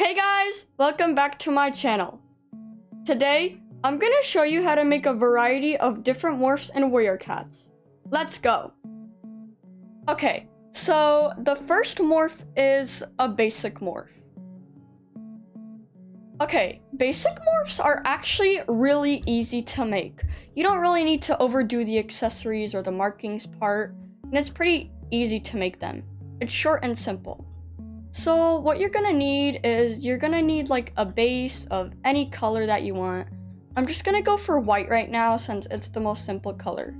Hey guys, welcome back to my channel. Today, I'm gonna show you how to make a variety of different morphs and warrior cats. Let's go. Okay, so the first morph is a basic morph. Okay, basic morphs are actually really easy to make. You don't really need to overdo the accessories or the markings part, and it's pretty easy to make them. It's short and simple. So what you're gonna need is like a base of any color that you want. I'm just gonna go for white right now since it's the most simple color.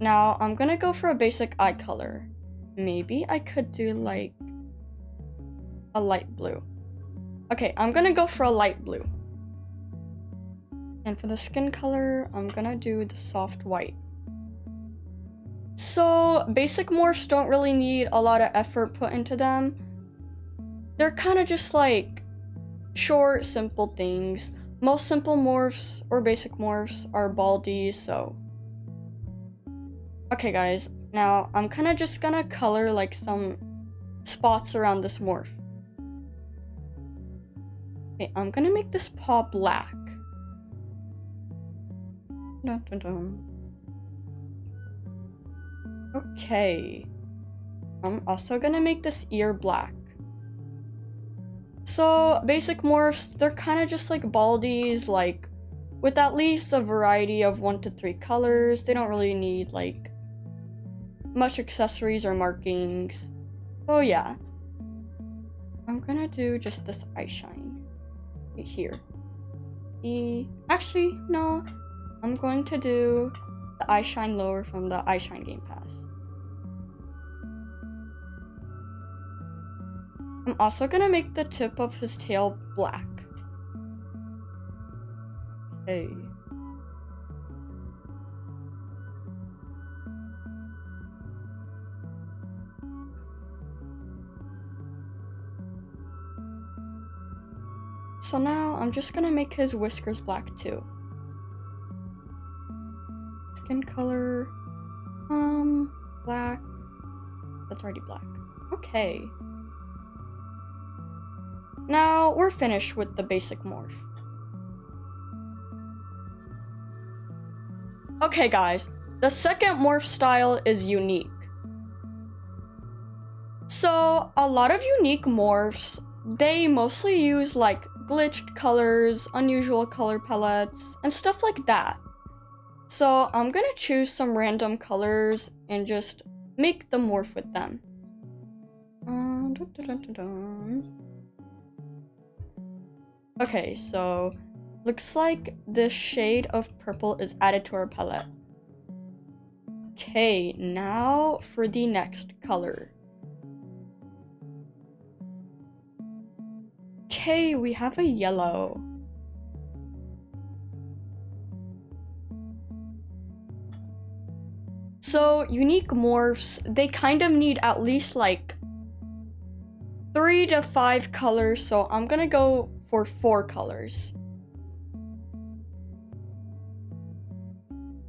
Now I'm gonna go for a basic eye color. Maybe I could do like a light blue. Okay, I'm gonna go for a light blue. And for the skin color, I'm gonna do the soft white. So basic morphs don't really need a lot of effort put into them. They're kind of just like short, simple things. Most simple morphs or basic morphs are baldies, so. Okay guys, now I'm kind of just gonna color like some spots around this morph. Okay, I'm gonna make this paw black. Dun, dun, dun. Okay, I'm also gonna make this ear black. So basic morphs, they're kind of just like baldies, like with at least a variety of 1 to 3 colors. They don't really need like much accessories or markings. So yeah, I'm gonna do just this eye shine right here. Actually, no, I'm going to do the eye shine lower from the eye shine game pass. I'm also gonna make the tip of his tail black. Okay. So now I'm just gonna make his whiskers black too. Skin color, black. That's already black. Okay. Now we're finished with the basic morph. Okay guys, the second morph style is unique. So a lot of unique morphs, they mostly use like glitched colors, unusual color palettes, and stuff like that. So I'm gonna choose some random colors and just make the morph with them. Okay, so looks like this shade of purple is added to our palette. Okay, now for the next color. Okay, we have a yellow. So unique morphs, they kind of need at least like 3 to 5 colors, so I'm gonna go for 4 colors.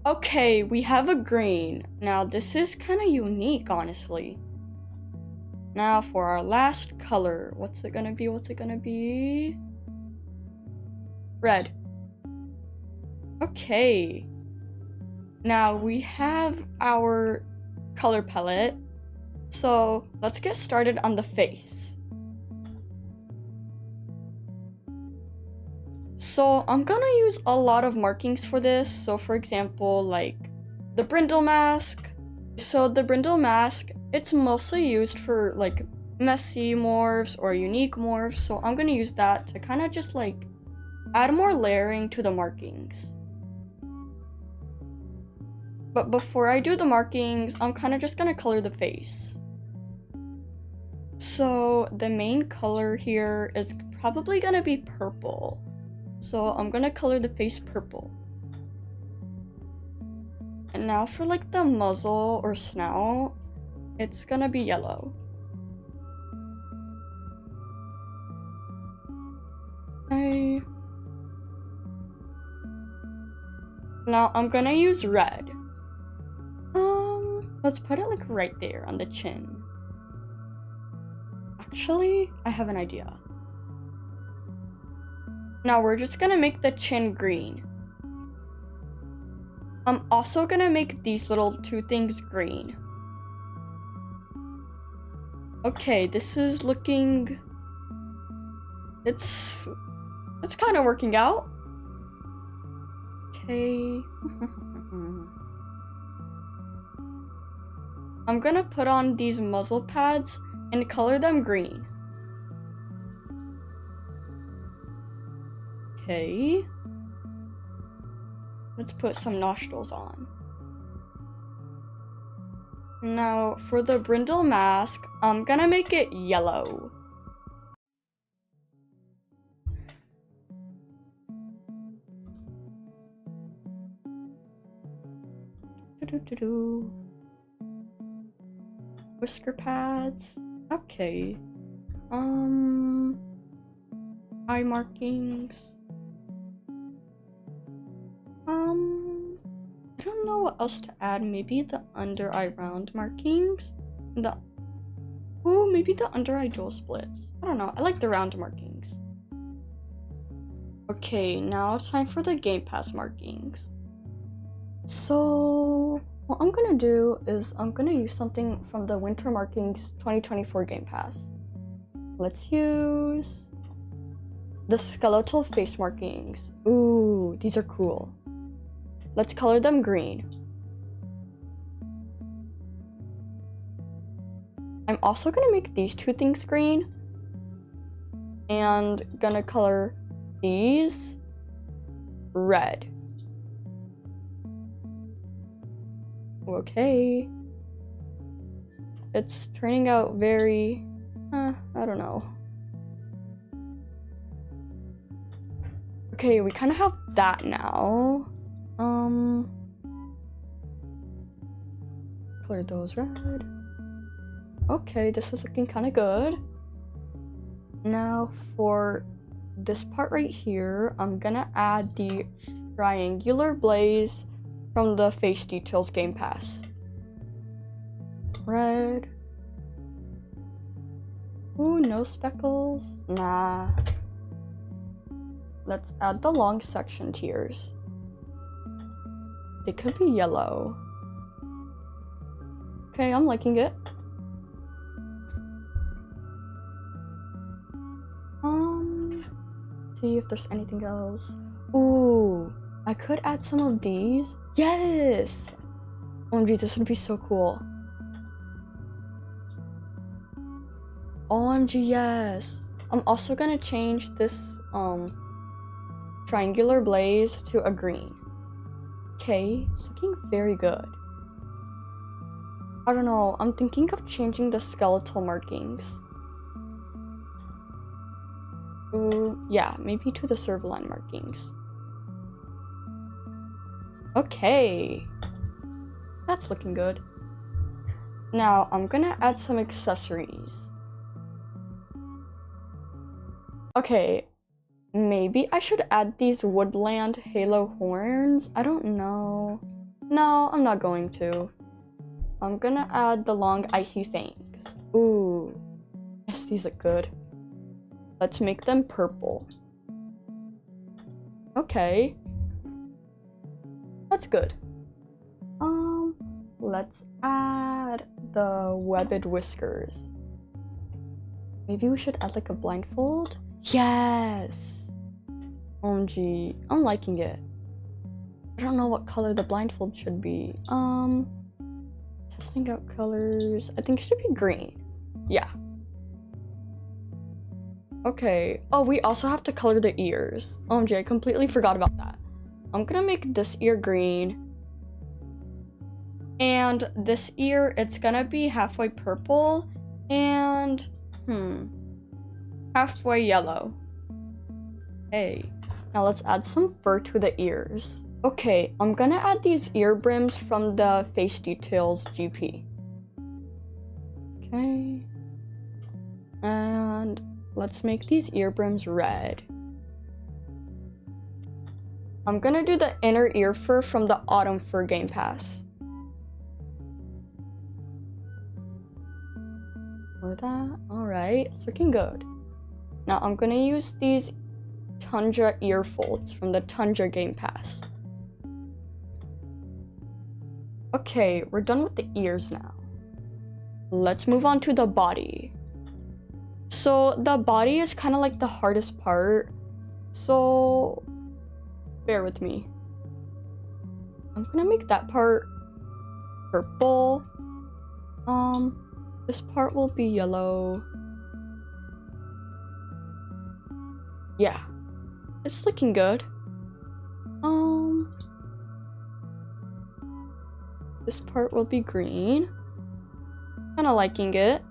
Okay, we have a green. Now this is kind of unique, honestly. Now for our last color, what's it gonna be? Red. Okay. Now we have our color palette. So let's get started on the face. So I'm gonna use a lot of markings for this. So for example, like the brindle mask. So the brindle mask, it's mostly used for like messy morphs or unique morphs. So I'm gonna use that to kind of just like add more layering to the markings. But before I do the markings, I'm kind of just gonna color the face. So the main color here is probably gonna be purple. So I'm gonna color the face purple. And now for like the muzzle or snout, it's gonna be yellow. Now I'm gonna use red. Let's put it like right there on the chin. Actually, I have an idea. Now we're just gonna make the chin green. I'm also gonna make these little two things green. Okay, this is looking... It's kind of working out. Okay. I'm gonna put on these muzzle pads and color them green. Okay. Let's put some nostrils on. Now, for the brindle mask, I'm gonna make it yellow. Whisker pads. Okay. Eye markings. I don't know what else to add. Maybe the under eye round markings. Maybe the under eye dual splits. I don't know. I like the round markings. Okay, now it's time for the Game Pass markings. So what I'm gonna do is I'm gonna use something from the Winter Markings 2024 Game Pass. Let's use the skeletal face markings. Ooh, these are cool. Let's color them green. I'm also gonna make these two things green and gonna color these red. Okay. It's turning out very, I don't know. Okay, we kind of have that now. Color those red. Okay, this is looking kind of good. Now for this part right here, I'm gonna add the triangular blaze from the Face Details Game Pass. Red. Ooh, no speckles. Nah. Let's add the long section tiers. They could be yellow. Okay, I'm liking it. See if there's anything else. Ooh, I could add some of these. Yes! OMG, this would be so cool. OMG, yes. I'm also gonna change this triangular blaze to a green. Okay, it's looking very good. I don't know, I'm thinking of changing the skeletal markings. Ooh, yeah, maybe to the Servaline markings. Okay, that's looking good. Now, I'm gonna add some accessories. Okay, maybe I should add these woodland halo horns. I don't know. No, I'm not going to. I'm gonna add the long icy fangs. Ooh, yes, these look good. Let's make them purple. Okay. That's good. Let's add the webbed whiskers. Maybe we should add like a blindfold? Yes! OMG, I'm liking it. I don't know what color the blindfold should be. Testing out colors. I think it should be green. Yeah. Okay. Oh, we also have to color the ears. OMG, I completely forgot about that. I'm gonna make this ear green. And this ear, it's gonna be halfway purple and halfway yellow. Hey, now let's add some fur to the ears. Okay, I'm gonna add these ear brims from the Face Details GP. Okay. And let's make these ear brims red. I'm gonna do the inner ear fur from the Autumn Fur Game Pass. color that. Alright, it's looking good. Now I'm gonna use these Tundra ear folds from the Tundra Game Pass. Okay, we're done with the ears now. Let's move on to the body. So the body is kind of like the hardest part, so bear with me. I'm gonna make that part purple. This part will be yellow. Yeah, it's looking good. This part will be green. Kind of liking it.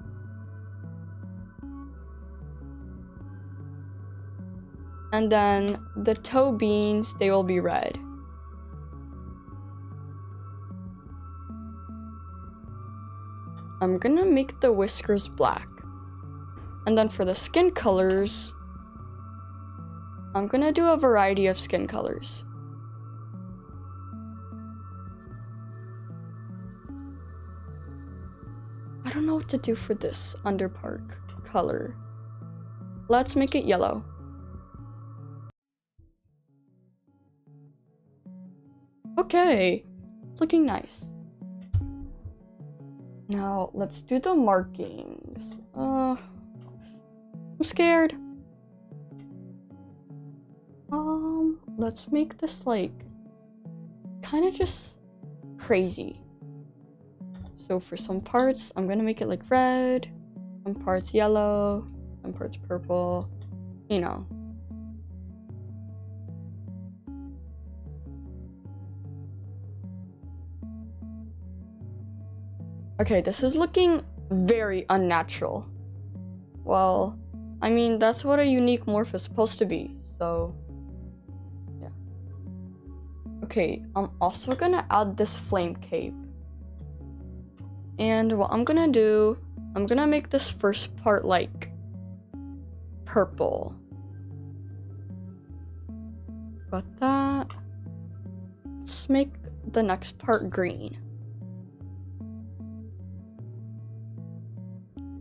And then the toe beans, they will be red. I'm gonna make the whiskers black. And then for the skin colors, I'm gonna do a variety of skin colors. I don't know what to do for this underpart color. Let's make it yellow. Okay, it's looking nice. Now let's do the markings. I'm scared. Let's make this like kind of just crazy. So for some parts, I'm gonna make it like red, some parts yellow, some parts purple, you know. Okay, this is looking very unnatural. Well, I mean, that's what a unique morph is supposed to be, so yeah. Okay, I'm also gonna add this flame cape. And what I'm gonna do, I'm gonna make this first part like purple. Got that. Let's make the next part green.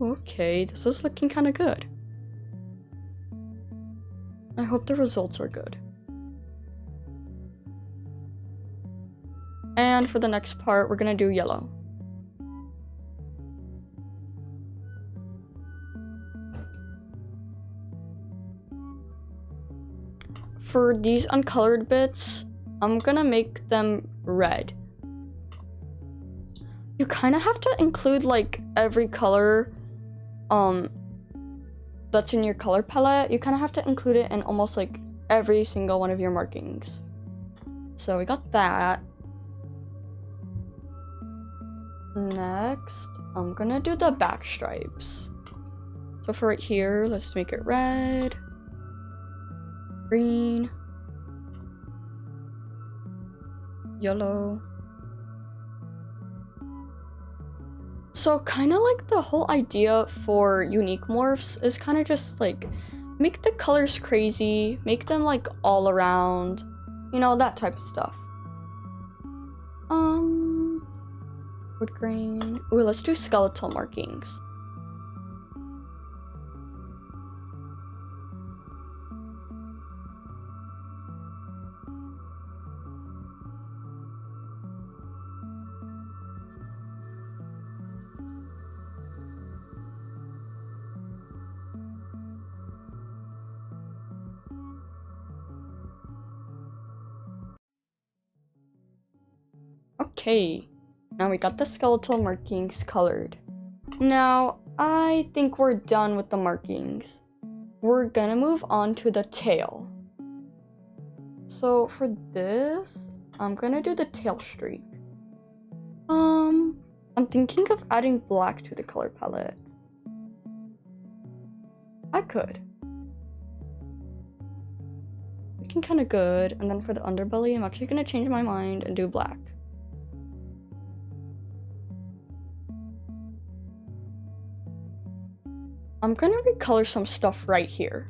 Okay, this is looking kind of good. I hope the results are good. And for the next part, we're gonna do yellow. For these uncolored bits, I'm gonna make them red. You kind of have to include like every color that's in your color palette. You kind of have to include it in almost like every single one of your markings. So we got that. Next, I'm gonna do the back stripes. So for right here, let's make it red, green, yellow. So kind of like the whole idea for unique morphs is kind of just like make the colors crazy, make them like all around, you know, that type of stuff. Wood grain. Ooh, let's do skeletal markings. Okay, now we got the skeletal markings colored. Now, I think we're done with the markings. We're gonna move on to the tail. So for this, I'm gonna do the tail streak. I'm thinking of adding black to the color palette. I could. Looking kind of good. And then for the underbelly, I'm actually gonna change my mind and do black. I'm gonna recolor some stuff right here.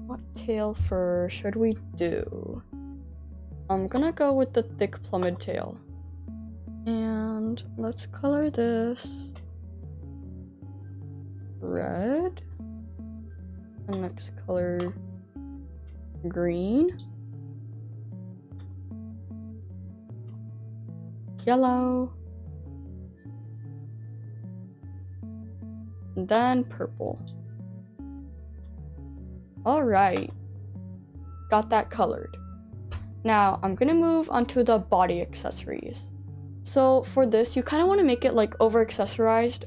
What tail fur should we do? I'm gonna go with the thick plumage tail. And let's color this red. And let's color green. Yellow. And then purple. Alright. Got that colored. Now I'm gonna move onto the body accessories. So for this, you kind of want to make it like over accessorized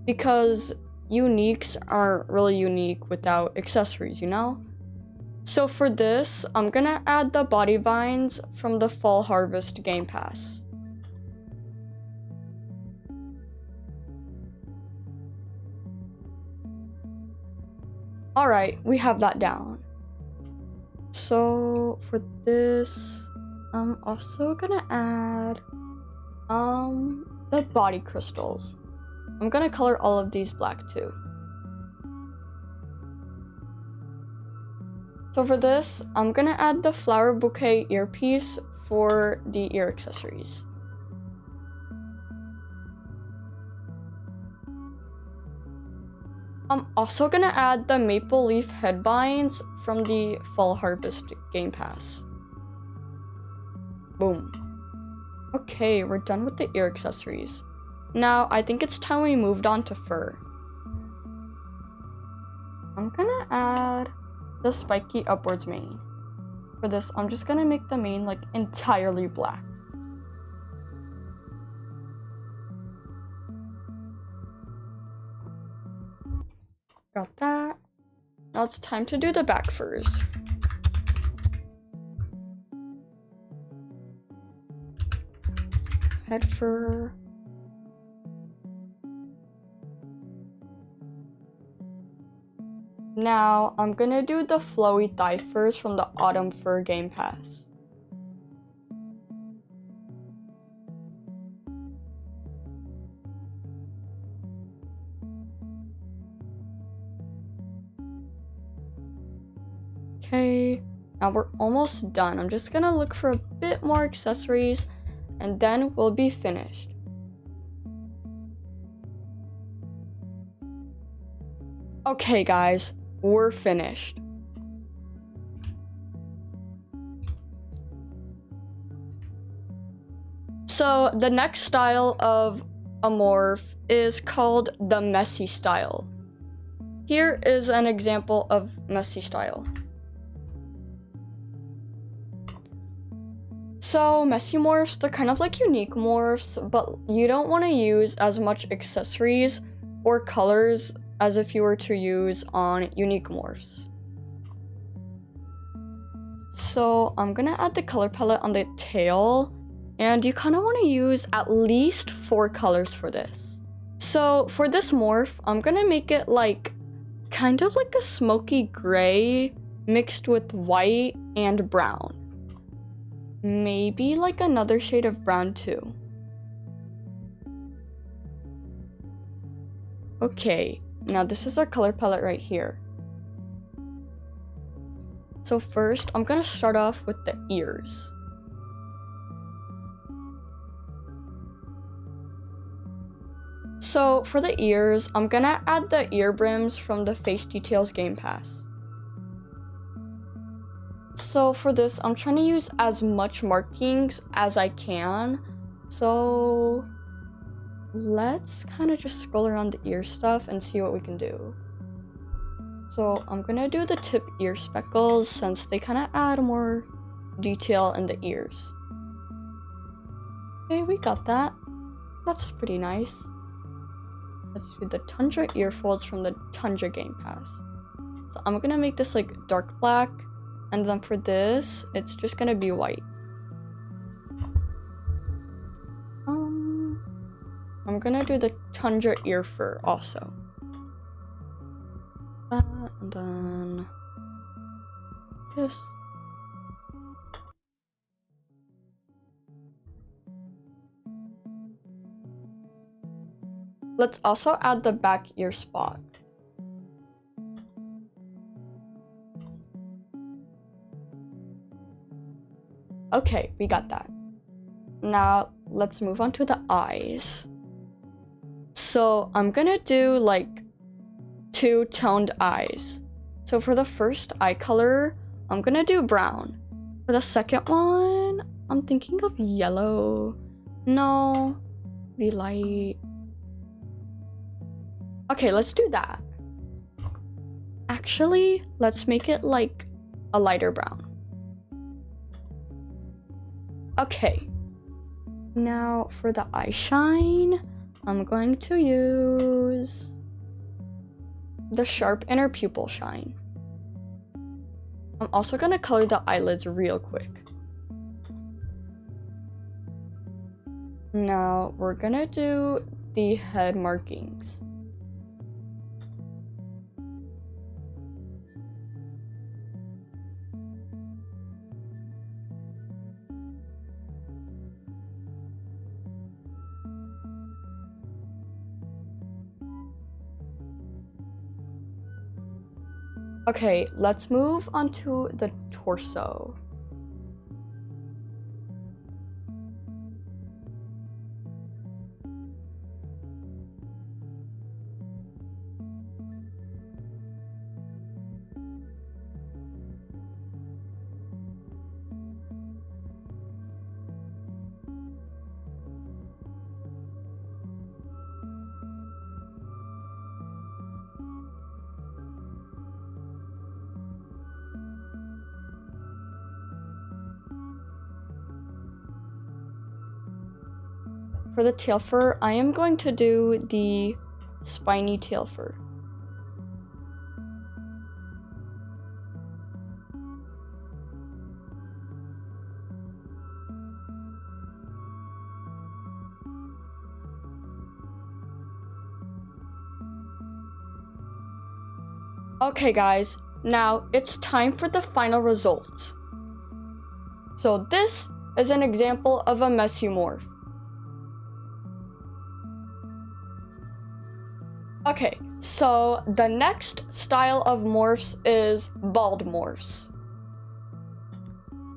because uniques aren't really unique without accessories, you know? So for this, I'm gonna add the body vines from the Fall Harvest Game Pass. Alright, we have that down. So for this, I'm also gonna add the body crystals. I'm gonna color all of these black too. So for this, I'm gonna add the flower bouquet earpiece for the ear accessories. I'm also gonna add the maple leaf head vines from the Fall Harvest Game Pass. Boom. Okay, we're done with the ear accessories. Now, I think it's time we moved on to fur. I'm gonna add the spiky upwards mane. For this, I'm just gonna make the mane like entirely black. Got that. Now it's time to do the back furs. Head fur. Now, I'm gonna do the flowy thigh furs from the Autumn Fur Game Pass. Okay, now we're almost done. I'm just gonna look for a bit more accessories and then we'll be finished. Okay guys, we're finished. So the next style of a morph is called the messy style. Here is an example of messy style. So messy morphs, they're kind of like unique morphs, but you don't want to use as much accessories or colors as if you were to use on unique morphs. So I'm gonna add the color palette on the tail, and you kind of want to use at least 4 colors for this. So for this morph, I'm gonna make it like kind of like a smoky gray mixed with white and brown. Maybe like another shade of brown too. Okay, now this is our color palette right here. So first, I'm gonna start off with the ears. So for the ears, I'm gonna add the ear brims from the Face Details Game Pass. So for this, I'm trying to use as much markings as I can. So let's kind of just scroll around the ear stuff and see what we can do. So I'm gonna do the tip ear speckles since they kind of add more detail in the ears. Okay, we got that. That's pretty nice. Let's do the Tundra ear folds from the Tundra Game Pass. So I'm gonna make this like dark black. And then for this, it's just gonna be white. I'm gonna do the Tundra ear fur also. And then this. Let's also add the back ear spot. Okay, we got that. Now, let's move on to the eyes. So, I'm gonna do like 2 toned eyes. So for the first eye color, I'm gonna do brown. For the second one, I'm thinking of yellow. No, be light. Okay, let's do that. Actually, let's make it like a lighter brown. Okay. Now for the eye shine, I'm going to use the sharp inner pupil shine. I'm also gonna color the eyelids real quick. Now we're gonna do the head markings. Okay, let's move on to the torso. For the tail fur, I am going to do the spiny tail fur. Okay guys, now it's time for the final results. So this is an example of a messy morph. Okay, so the next style of morphs is bald morphs.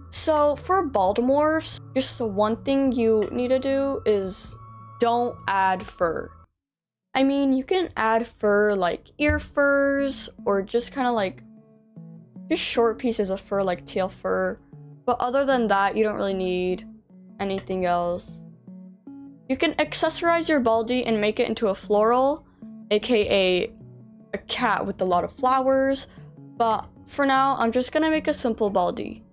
So for bald morphs, just one thing you need to do is don't add fur. I mean, you can add fur like ear furs or just kind of like just short pieces of fur like tail fur. But other than that, you don't really need anything else. You can accessorize your baldy and make it into a floral, aka a cat with a lot of flowers, but for now I'm just gonna make a simple baldy.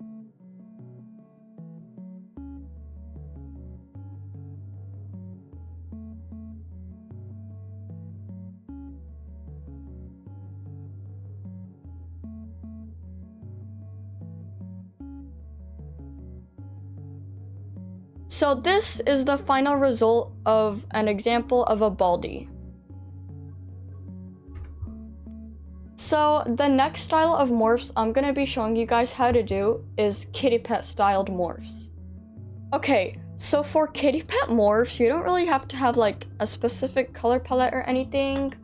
So this is the final result of an example of a baldy. So the next style of morphs I'm gonna be showing you guys how to do is kitty pet styled morphs. Okay, so for kitty pet morphs, you don't really have to have like a specific color palette or anything.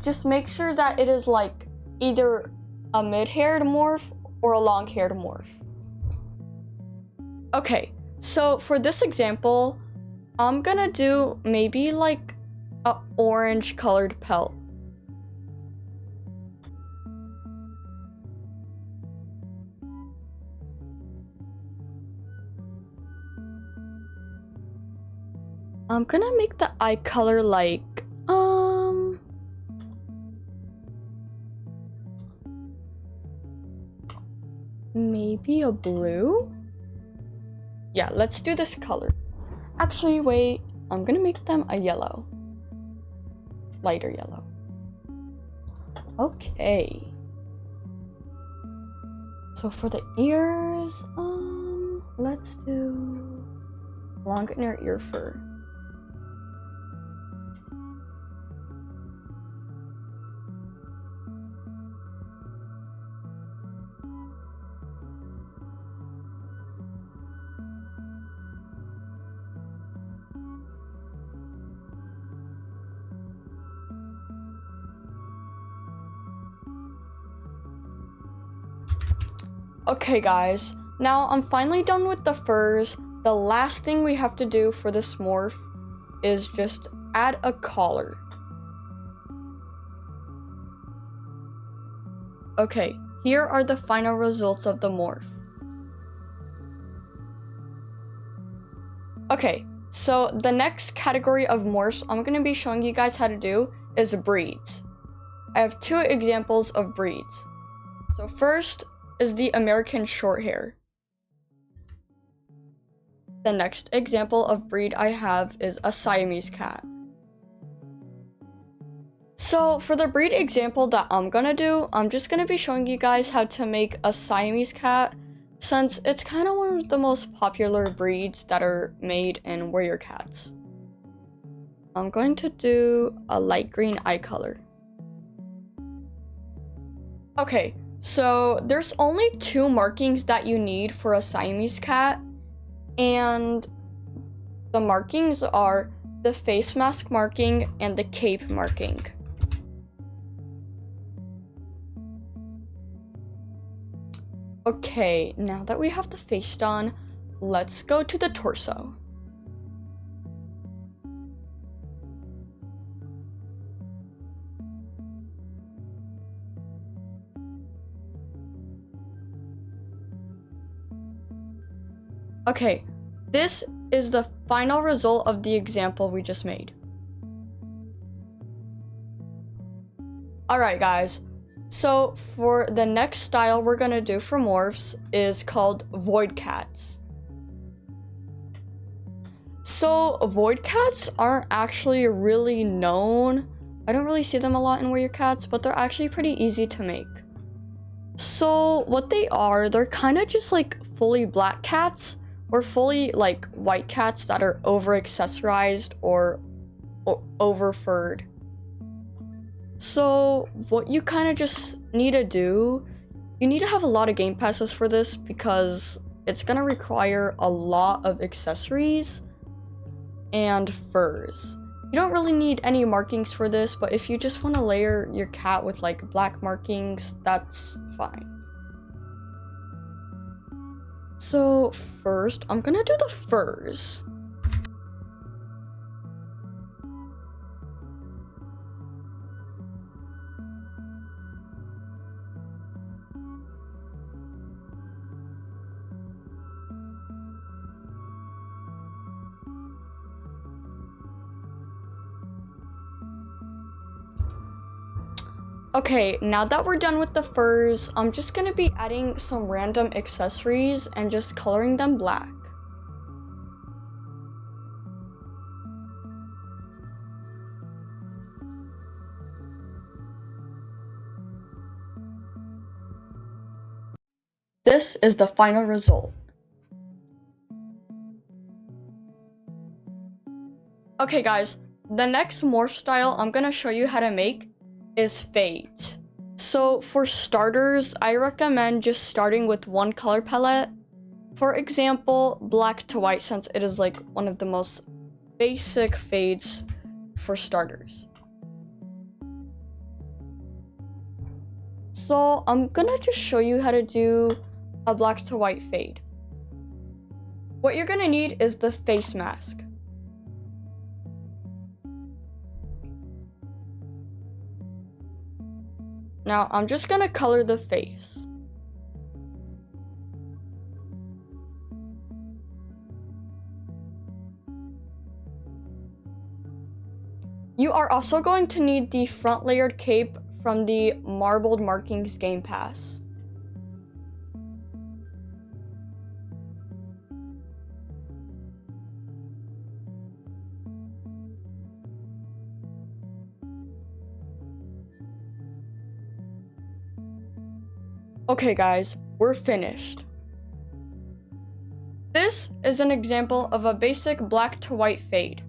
Just make sure that it is like either a mid-haired morph or a long-haired morph. Okay, so for this example, I'm gonna do maybe like a orange colored pelt. I'm gonna make the eye color like, maybe a blue? Yeah, let's do this color. Actually, wait, I'm gonna make them a yellow. Lighter yellow. Okay. So for the ears, let's do long inner ear fur. Okay guys, Now I'm finally done with the furs. The last thing we have to do for this morph is just add a collar. Okay, here are the final results of the morph. Okay, so the next category of morphs I'm going to be showing you guys how to do is breeds. I have 2 examples of breeds. So first is the American Shorthair. The next example of breed I have is a Siamese cat. So for the breed example that I'm gonna do, I'm just gonna be showing you guys how to make a Siamese cat, since it's kind of one of the most popular breeds that are made in warrior cats. I'm going to do a light green eye color. Okay, so there's only 2 markings that you need for a Siamese cat, and the markings are the face mask marking and the cape marking. Okay, now that we have the face done, let's go to the torso. Okay, this is the final result of the example we just made. Alright guys, so for the next style we're gonna do for morphs is called void cats. So void cats aren't actually really known. I don't really see them a lot in warrior cats, but they're actually pretty easy to make. So what they are, they're kind of just like fully black cats or fully like white cats that are over accessorized or over furred. So what you kind of just need to do, you need to have a lot of game passes for this because it's gonna require a lot of accessories and furs. You don't really need any markings for this, but if you just want to layer your cat with like black markings, that's fine. So first, I'm gonna do the furs. Okay, now that we're done with the furs, I'm just gonna be adding some random accessories and just coloring them black. This is the final result. Okay guys, the next morph style I'm gonna show you how to make is fades. So for starters, I recommend just starting with one color palette. For example, black to white, since it is like one of the most basic fades for starters. So I'm gonna just show you how to do a black to white fade. What you're gonna need is the face mask. Now I'm just gonna color the face. You are also going to need the front layered cape from the Marbled Markings Game Pass. Okay guys, we're finished. This is an example of a basic black to white fade.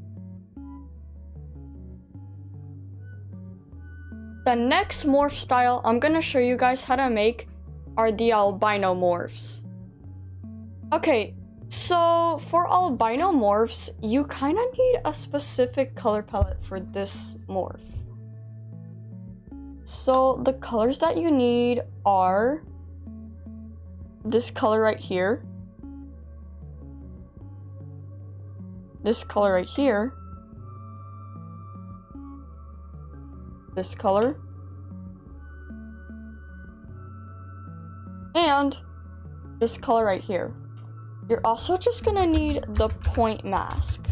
The next morph style I'm gonna show you guys how to make are the albino morphs. Okay, so for albino morphs, you kind of need a specific color palette for this morph. So the colors that you need are this color right here, this color right here, this color, and this color right here. You're also just gonna need the point mask.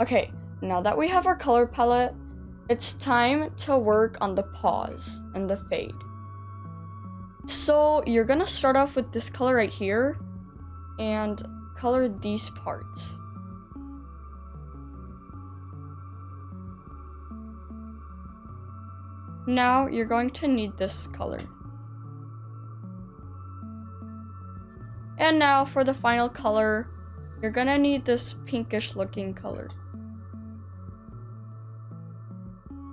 Okay, now that we have our color palette, it's time to work on the pause and the fade. So you're gonna start off with this color right here and color these parts. Now you're going to need this color. And now for the final color, you're gonna need this pinkish looking color.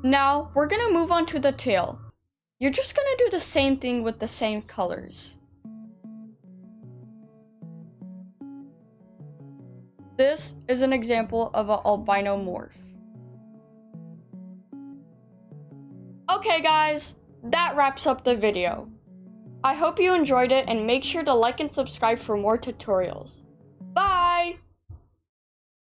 Now, we're gonna move on to the tail. You're just gonna do the same thing with the same colors. This is an example of an albino morph. Okay guys, that wraps up the video. I hope you enjoyed it and make sure to like and subscribe for more tutorials. Bye!